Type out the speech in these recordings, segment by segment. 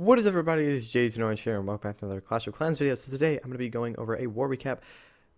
What is everybody? It is Jason Orange here, and welcome back to another Clash of Clans video. So today I'm going to be going over a war recap,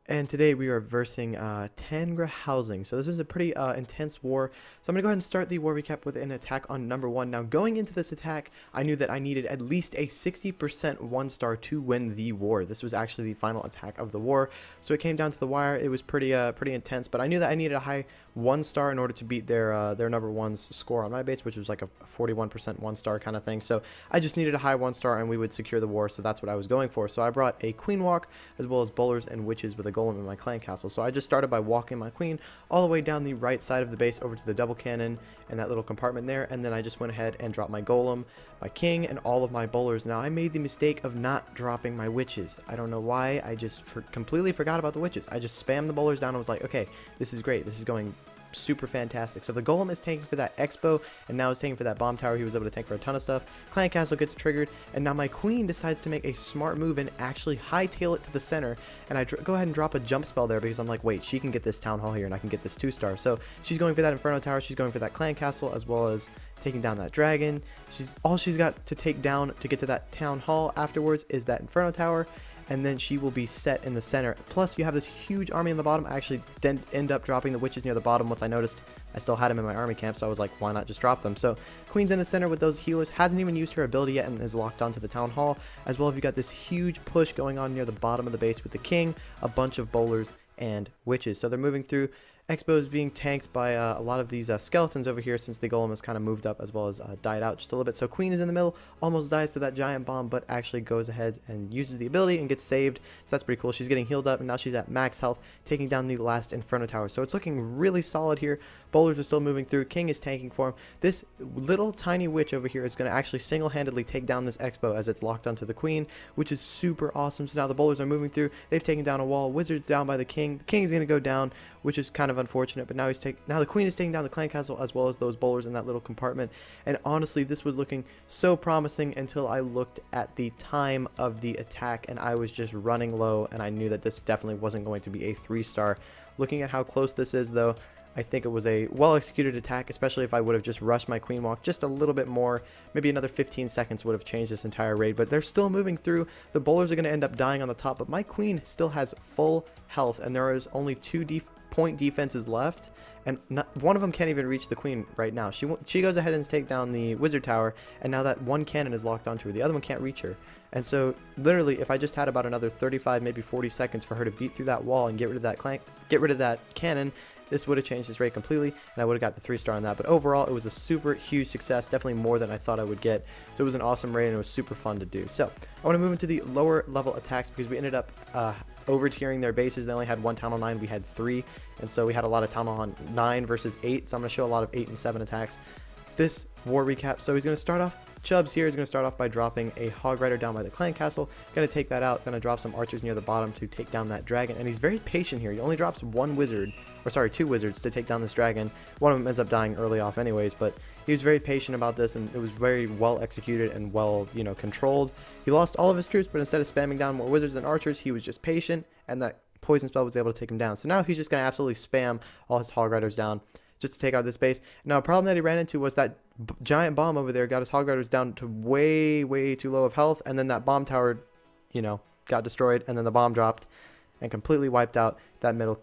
and today we are versing Tangra housing. So this was a pretty intense war. So I'm going to go ahead and start the war recap with an attack on number 1. Now going into this attack, I knew that I needed at least a 60% 1-star to win the war. This was actually the final attack of the war. So it came down to the wire. It was pretty intense, but I knew that I needed a high 1-star in order to beat their number 1's score on my base, which was like a 41% 1-star kind of thing. So I just needed a high 1-star and we would secure the war. So that's what I was going for. So I brought a queen walk as well as bowlers and witches with a golem in my clan castle. So I just started by walking my queen all the way down the right side of the base over to the double cannon and that little compartment there, and then I just went ahead and dropped my golem, my king, and all of my bowlers. Now I made the mistake of not dropping my witches. I don't know why. I just completely forgot about the witches. I just spammed the bowlers down and was like, okay, this is great, this is going super fantastic. So the golem is tanking for that expo, and now is tanking for that bomb tower. He was able to tank for a ton of stuff. Clan castle gets triggered, and now my queen decides to make a smart move and actually hightail it to the center, and I go ahead and drop a jump spell there because I'm like, wait, she can get this town hall here and I can get this 2-star. So she's going for that inferno tower, she's going for that clan castle, as well as taking down that dragon. She's got to take down to get to that town hall afterwards is that inferno tower, and then she will be set in the center. Plus, you have this huge army in the bottom. I actually didn't end up dropping the witches near the bottom once I noticed I still had them in my army camp, so I was like, why not just drop them? So queen's in the center with those healers, hasn't even used her ability yet and is locked onto the town hall. As well, you got this huge push going on near the bottom of the base with the king, a bunch of bowlers, and witches. So they're moving through. Expo is being tanked by a lot of these skeletons over here, since the golem has kind of moved up as well as died out just a little bit. So queen is in the middle, almost dies to that giant bomb, but actually goes ahead and uses the ability and gets saved. So that's pretty cool. She's getting healed up, and now she's at max health, taking down the last inferno tower. So it's looking really solid here. Bowlers are still moving through. King is tanking for him. This little tiny witch over here is going to actually single-handedly take down this expo as it's locked onto the queen, which is super awesome. So now the bowlers are moving through. They've taken down a wall. Wizard's down by the king. The king is going to go down, which is kind of unfortunate, but now the queen is taking down the clan castle as well as those bowlers in that little compartment. And honestly, this was looking so promising until I looked at the time of the attack, and I was just running low, and I knew that this definitely wasn't going to be a 3-star. Looking at how close this is, though, I think it was a well-executed attack, especially if I would have just rushed my queen walk just a little bit more. Maybe another 15 seconds would have changed this entire raid, but they're still moving through. The bowlers are going to end up dying on the top, but my queen still has full health, and there is only 2 point defenses left, and one of them can't even reach the queen right now. She goes ahead and takes down the wizard tower, and now that one cannon is locked onto her, the other one can't reach her. And so literally, if I just had about another 35, maybe 40 seconds for her to beat through that wall and get rid of that cannon, this would have changed this raid completely, and I would have got the 3-star on that. But overall, it was a super huge success, definitely more than I thought I would get. So it was an awesome raid, and it was super fun to do. So I want to move into the lower level attacks because we ended up over-tiering their bases. They only had 1 Town Hall 9, we had 3, and so we had a lot of Town Hall 9 versus 8, so I'm going to show a lot of 8 and 7 attacks. This war recap, so he's going to start off, Chubbs here is going to start off by dropping a Hog Rider down by the clan castle. Going to take that out, going to drop some archers near the bottom to take down that dragon, and he's very patient here. He only drops 2 wizards to take down this dragon. One of them ends up dying early off anyways, but he was very patient about this, and it was very well executed and well, controlled. He lost all of his troops, but instead of spamming down more wizards and archers, he was just patient, and that poison spell was able to take him down. So now he's just going to absolutely spam all his Hog Riders down just to take out this base. Now, a problem that he ran into was that giant bomb over there got his Hog Riders down to way too low of health, and then that bomb tower, got destroyed, and then the bomb dropped and completely wiped out that middle,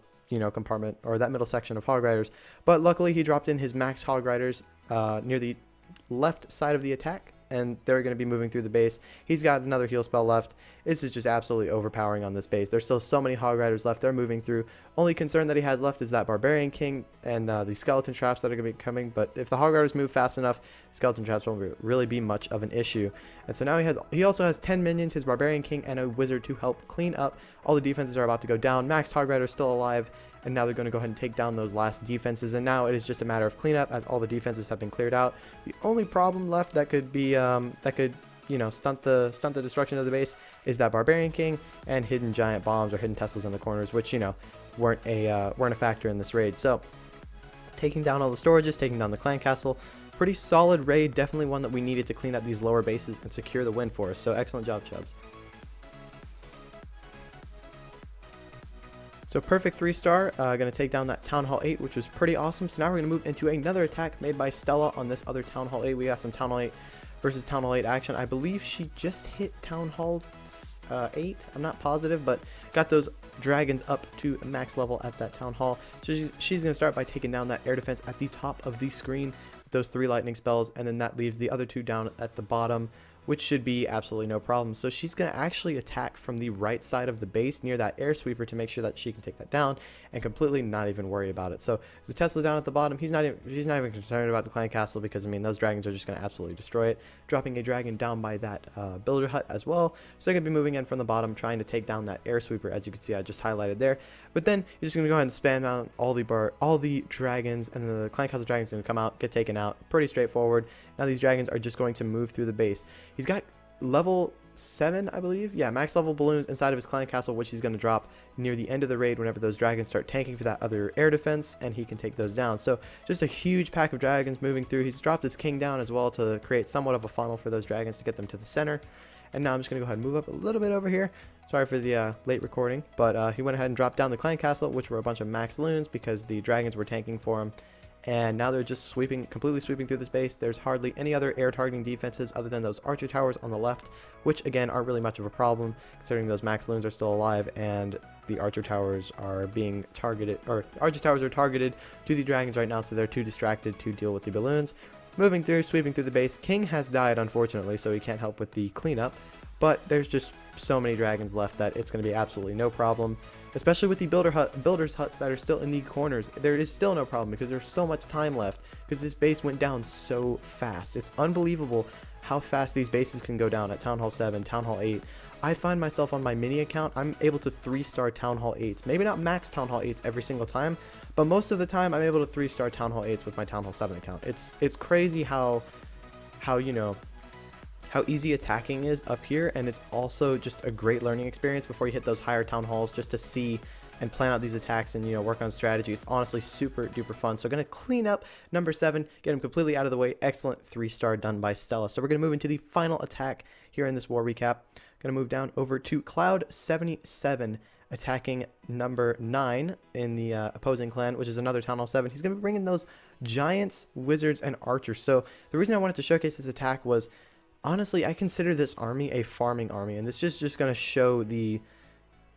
compartment, or that middle section of Hog Riders. But luckily, he dropped in his max Hog Riders near the left side of the attack, and they're going to be moving through the base. He's got another heal spell left. This is just absolutely overpowering on this base. There's still so many Hog Riders left. They're moving through. Only concern that he has left is that Barbarian King and the skeleton traps that are going to be coming. But if the Hog Riders move fast enough, skeleton traps won't really be much of an issue. And so now he also has 10 minions, his Barbarian King, and a wizard to help clean up. All the defenses are about to go down. Maxed Hog Riders still alive, and now they're going to go ahead and take down those last defenses. And now it is just a matter of cleanup as all the defenses have been cleared out. The only problem left that could be stunt the destruction of the base is that Barbarian King and hidden giant bombs or hidden Teslas in the corners, which weren't a factor in this raid. So taking down all the storages, taking down the clan castle, pretty solid raid, definitely one that we needed to clean up these lower bases and secure the win for us. So excellent job, Chubbs. So perfect 3-star, going to take down that Town Hall 8, which was pretty awesome. So now we're going to move into another attack made by Stella on this other Town Hall 8. We got some Town Hall 8 versus Town Hall 8 action. I believe she just hit Town Hall 8. I'm not positive, but got those dragons up to max level at that Town Hall. So she's going to start by taking down that air defense at the top of the screen with those 3 lightning spells, and then that leaves the other 2 down at the bottom, which should be absolutely no problem. So she's going to actually attack from the right side of the base near that air sweeper to make sure that she can take that down and completely not even worry about it. So there's a Tesla down at the bottom. She's not even concerned about the clan castle because, I mean, those dragons are just going to absolutely destroy it. Dropping a dragon down by that builder hut as well. So they're going to be moving in from the bottom, trying to take down that air sweeper, as you can see I just highlighted there. But then you're just going to go ahead and spam out all the dragons, and then the clan castle dragon's going to come out, get taken out. Pretty straightforward. Now these dragons are just going to move through the base. He's got level 7, I believe. Yeah, max level balloons inside of his clan castle, which he's going to drop near the end of the raid whenever those dragons start tanking for that other air defense, and he can take those down. So just a huge pack of dragons moving through. He's dropped his king down as well to create somewhat of a funnel for those dragons to get them to the center. And now I'm just going to go ahead and move up a little bit over here. Sorry for the late recording, but he went ahead and dropped down the clan castle, which were a bunch of max loons because the dragons were tanking for him. And now they're just completely sweeping through the space. There's hardly any other air targeting defenses other than those archer towers on the left, which again aren't really much of a problem considering those max loons are still alive and the archer towers are being targeted, or archer towers are targeted to the dragons right now, so they're too distracted to deal with the balloons. Moving through, sweeping through the base. King has died, unfortunately, so he can't help with the cleanup, but there's just so many dragons left that it's going to be absolutely no problem. Especially with the builders huts that are still in the corners, there is still no problem because there's so much time left because this base went down so fast. It's unbelievable how fast these bases can go down at Town Hall 7, Town Hall 8. I find myself on my mini account, I'm able to 3-star Town Hall 8s. Maybe not max Town Hall 8s every single time, but most of the time I'm able to 3-star Town Hall 8s with my Town Hall 7 account. It's crazy how you know, how easy attacking is up here, and it's also just a great learning experience before you hit those higher town halls, just to see and plan out these attacks and, you know, work on strategy. It's honestly super duper fun. So going to clean up number 7, get him completely out of the way. Excellent 3-star done by Stella. So we're going to move into the final attack here in this war recap. Going to move down over to Cloud 77 attacking number 9 in the opposing clan, which is another Town Hall 7. He's going to be bringing those giants, wizards, and archers. So the reason I wanted to showcase this attack was, honestly, I consider this army a farming army, and this is just going to show the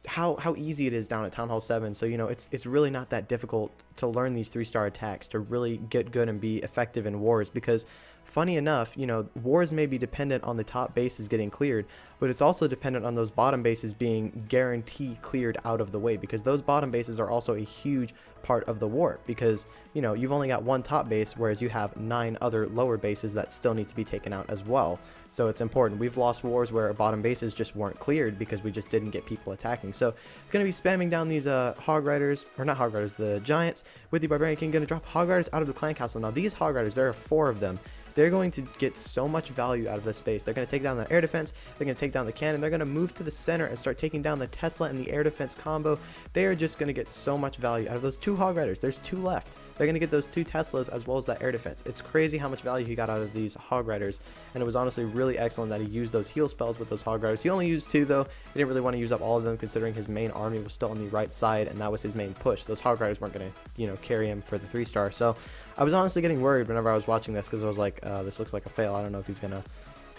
how easy it is down at Town Hall 7. So, you know, it's really not that difficult to learn these 3-star attacks to really get good and be effective in wars, because funny enough, you know, wars may be dependent on the top bases getting cleared, but it's also dependent on those bottom bases being guaranteed cleared out of the way, because those bottom bases are also a huge part of the war, because, you know, you've only got one top base, whereas you have 9 other lower bases that still need to be taken out as well. So it's important. We've lost wars where our bottom bases just weren't cleared because we just didn't get people attacking. So it's going to be spamming down these hog riders, or not hog riders, the giants with the barbarian king. Going to drop hog riders out of the clan castle. Now these hog riders, there are 4 of them. They're going to get so much value out of this space. They're going to take down the air defense, they're going to take down the cannon, they're going to move to the center and start taking down the Tesla and the air defense combo. They are just going to get so much value out of those 2 hog riders. There's 2 left. They're going to get those 2 Teslas as well as that air defense. It's crazy how much value he got out of these hog riders, and it was honestly really excellent that he used those heal spells with those hog riders. He only used 2 though. He didn't really want to use up all of them considering his main army was still on the right side, and that was his main push. Those hog riders weren't going to, you know, carry him for the 3-star. So I was honestly getting worried whenever I was watching this, because I was like, this looks like a fail. I don't know if he's gonna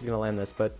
land this, but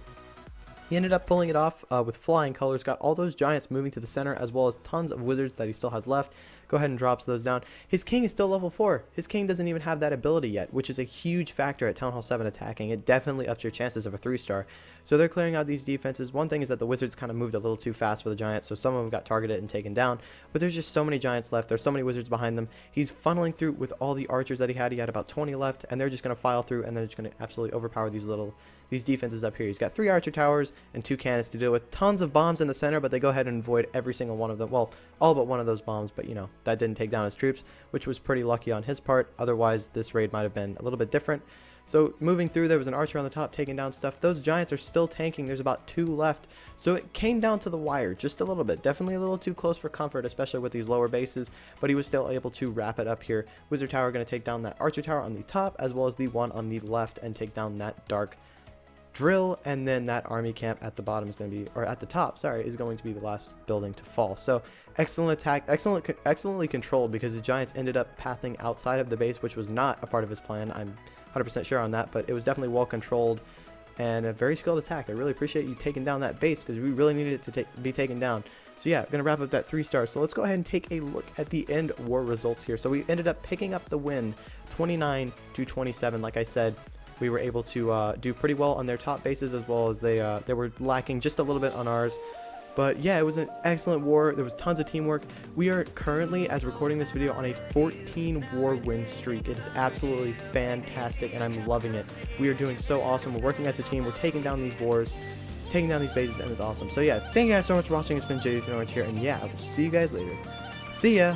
he ended up pulling it off with flying colors. Got all those giants moving to the center, as well as tons of wizards that he still has left. Go ahead and drops those down. His king is still level 4. His king doesn't even have that ability yet, which is a huge factor at Town Hall 7 attacking. It definitely ups your chances of a 3-star. So they're clearing out these defenses. One thing is that the wizards kind of moved a little too fast for the giants, so some of them got targeted and taken down. But there's just so many giants left. There's so many wizards behind them. He's funneling through with all the archers that he had. He had about 20 left, and they're just going to file through, and they're just going to absolutely overpower these defenses up here. He's got 3 archer towers and 2 cannons to deal with. Tons of bombs in the center, but they go ahead and avoid every single one of them. Well, all but one of those bombs, but, you know, that didn't take down his troops, which was pretty lucky on his part. Otherwise, this raid might have been a little bit different. So moving through, there was an archer on the top taking down stuff. Those giants are still tanking. There's about 2 left. So it came down to the wire just a little bit. Definitely a little too close for comfort, especially with these lower bases, but he was still able to wrap it up here. Wizard tower going to take down that archer tower on the top, as well as the one on the left, and take down that dark drill, and then that army camp at the bottom is going to be, or at the top, sorry, is going to be the last building to fall. So excellent attack, excellently controlled, because the giants ended up pathing outside of the base, which was not a part of his plan. I'm 100% sure on that, but it was definitely well controlled. and a very skilled attack. I really appreciate you taking down that base because we really needed it to be taken down. So yeah, I'm gonna wrap up that 3 stars. So let's go ahead and take a look at the end war results here. So we ended up picking up the win, 29 to 27. Like I said, we were able to do pretty well on their top bases, as well as they were lacking just a little bit on ours. But yeah, it was an excellent war. There was tons of teamwork. We are currently, as recording this video, on a 14 war win streak. It is absolutely fantastic, and I'm loving it. We are doing so awesome. We're working as a team. We're taking down these wars, taking down these bases, and it's awesome. So yeah, thank you guys so much for watching. It's been JD here, and yeah, I will see you guys later. See ya!